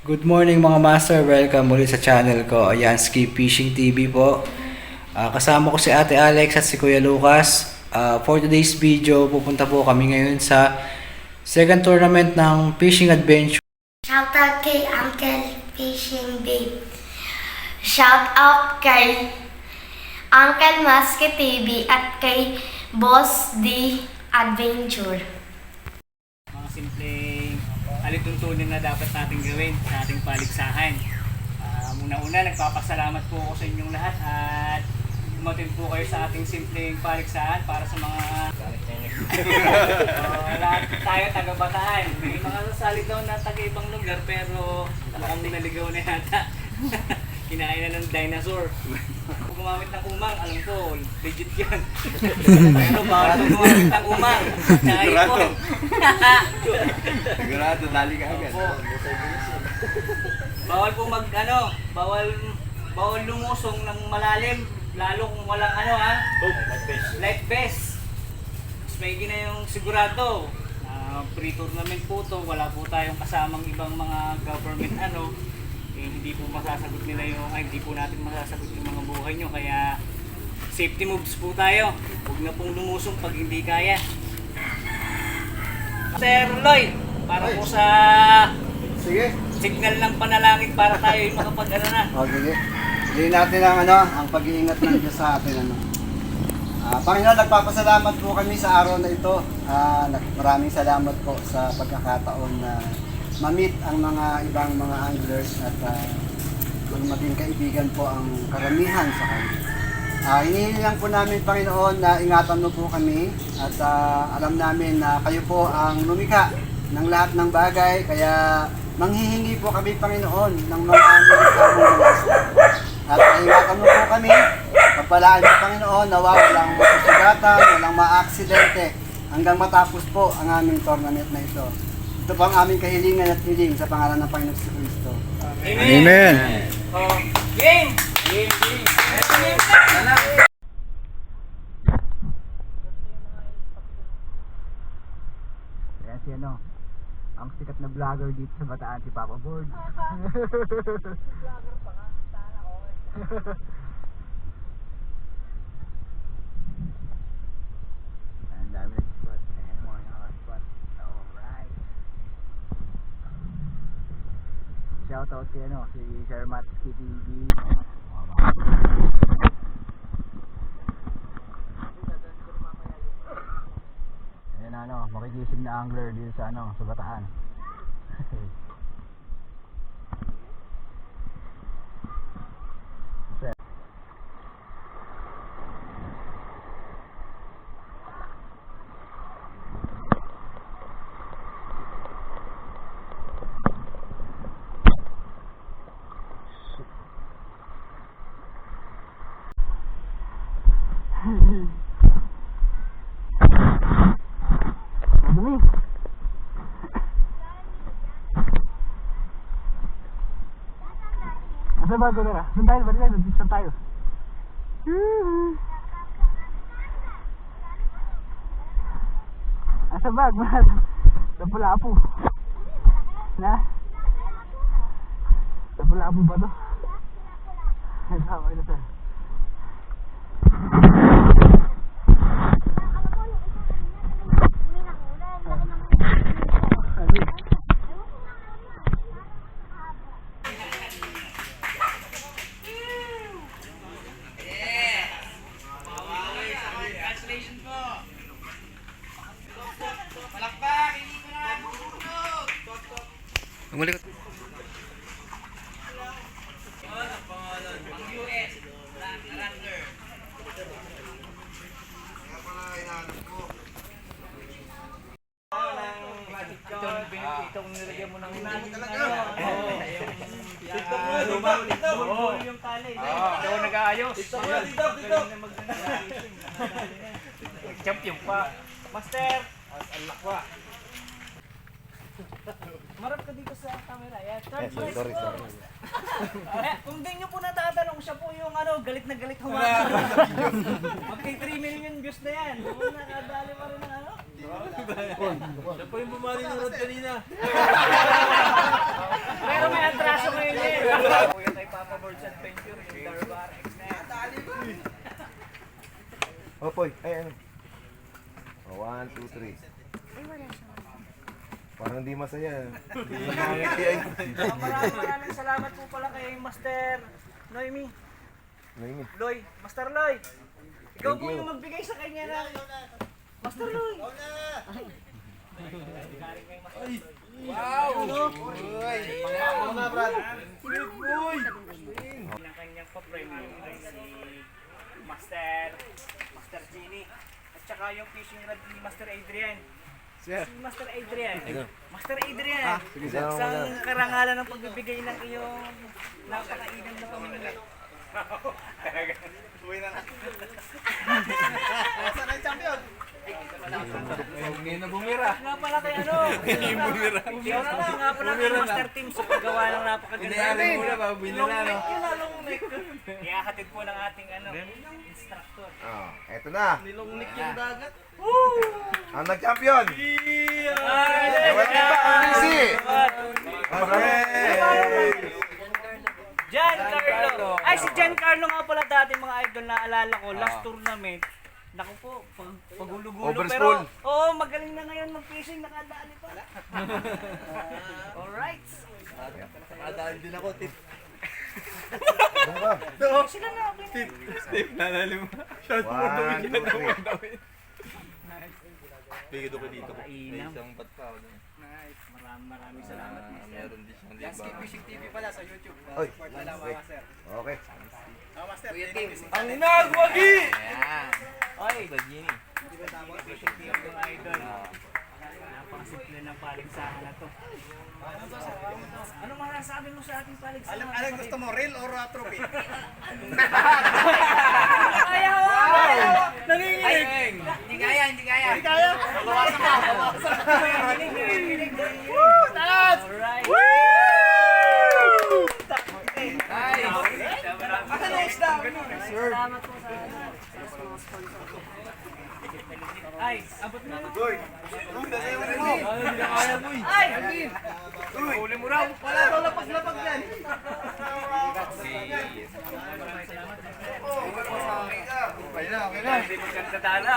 Good morning mga master, welcome muli sa channel ko, ayan, Ski Fishing TV po. Kasama ko si Ate Alex at si Kuya Lucas. For today's video, pupunta po kami ngayon sa second tournament ng Fishing Adventure. Shout out kay Uncle Fishing Babe. Shout out kay Uncle Maske TV at kay Boss D Adventure. Mga simpleng alituntunin na dapat natin gawin sa ating paligsahan. Muna-una, nagpapasalamat po ako sa inyong lahat at dumating po kayo sa ating simpleng paligsahan para sa mga lahat tayo taga-Bataan. May mga sasalit daw na taga-ibang lugar pero mukhang naligaw na yata. Kinain na ng dinosaur. Kung gumamit ng umang, alam ko, legit yan. Pero bawal kung gumamit ng umang. Sigurado. Sigurado, dali ka agad. Bawal po bawal lumusong ng malalim, lalo kung walang light vest. Mas maigi na yung sigurado. Pre-tournament po to, wala po tayong kasamang ibang mga government hindi po masasagot nila hindi po natin masasagot yung mga buhay nyo, kaya safety moves po tayo. Huwag na pong lumusong pag hindi kaya. Sir Lloyd, para po sa Sige. signal ng panalangin para tayo yung makapag na. O, sige. Hindi natin ang pag-iingat ng Diyos sa atin. Panginoon, nagpapasalamat po kami sa araw na ito. Maraming salamat po sa pagkakataon na ma-meet ang mga ibang mga anglers at maging kaibigan po ang karamihan sa kanila. Hinihiling lang po namin, Panginoon, na ingatan mo po kami at alam namin na kayo po ang lumikha ng lahat ng bagay, kaya manghihingi po kami, Panginoon, ng mga nilikamong blessing. At ingatan mo po kami, pagpalaan mo, Panginoon, nawa walang masusugatan, walang ma-aksidente hanggang matapos po ang aming tournament na ito. Ito po ang aming kahilingan at hiling sa pangalan ng Panginoon sa Kristo. Amen! Game! Game! Game! Kaya si ang sikat na vlogger dito sa Bataan, si Papa Board. Ang dami nag-spot. Ayan mo, naka-spot. Alright. Shoutout si Sir Matt Ski TV. Ayan makikisim na angler dito sa sa Bataan. Madumi. Asa ba gano'n? Doon tayo, balik tayo, doon tayo. Asa ba? Sa Pulapu. Na? Sa Pulapu ba to? Sama ito sir. Umulit. Itong nilagyan mo ng yung tali. Ikaw nag-aayos. Champion pa. Master! Ang lakwa. Marap ka dito sa camera. Yan. Sorry. Kung di nyo po natatanong, siya po yung galit na galit huwag. Magkay 3 million views na yan. Kung nakadali pa rin ng Siya po yung bumali ng road kanina. Pero may Kuya kay Papa Bird's Adventure, yung Darbar X na yan. Opoy, ay ano. Oh, 1, 2, 3. Parang hindi masaya. Maraming salamat po pala kay Master Noemi. Naingi. Loy, Master Loy. Ikaw Thank po you. yung magbigay sa kanya ng Master Loy. Ng kanyang pa-premium ay si Master Genie. At saka yung fishing rod ni Master Adrian. Si Master Adrian. Master Adrian. Isang karangalan ng pagbibigay ng iyong napakainam na pamilya. Uwi na lang. Saan ang champion? Ngayon na bumira. Nga pala kay ano? Bumira. Nga pala kay Master Team sa paggawa ng napakaganda. Long neck yun na, long neck. Iyahatid po ng ating instructor. Oh, eto na. Nilong neck yung dagat. Ang nag-champion. Ay! Welcome back, PC. Giancarlo! Ay, si Giancarlo nga pala dati mga idol, naalala ko, last tournament. Naku po, pagulo-gulo. Overspool. Pero, oo, magaling na ngayon mag-fishing, nakadali pa. Alright. Nadaan din ako, tip. Ano ba? Sila na, okay na. Tip, nadali mo. Shot mo, 1, 2, 3. Bigyan ko dito. Mainam. Isang bat pa. Nice. Maraming salamat. Meron din siyang Yansky Fishing TV pala sa YouTube. Oy, Mga sir. okay. Master, Ang nagwagi! Ayan. Ay, Sa Genie. fishing team mga idol. Napakasimple ng paligsahan na to. Ano masasabi mo sa ating paligsahan? Anong gusto mo, real or trophy? Ayaw! Nanginginig! Hindi kaya, hindi kaya. Hindi kaya? Bawasan ka! Nanginginig! Taas! Alright! Salamat po sa Ay, abot na lang. Goy. Ay! Huli mo raw! Wala daw lapag-lapag yan. Okay na, okay na. Hindi mo ganda dala.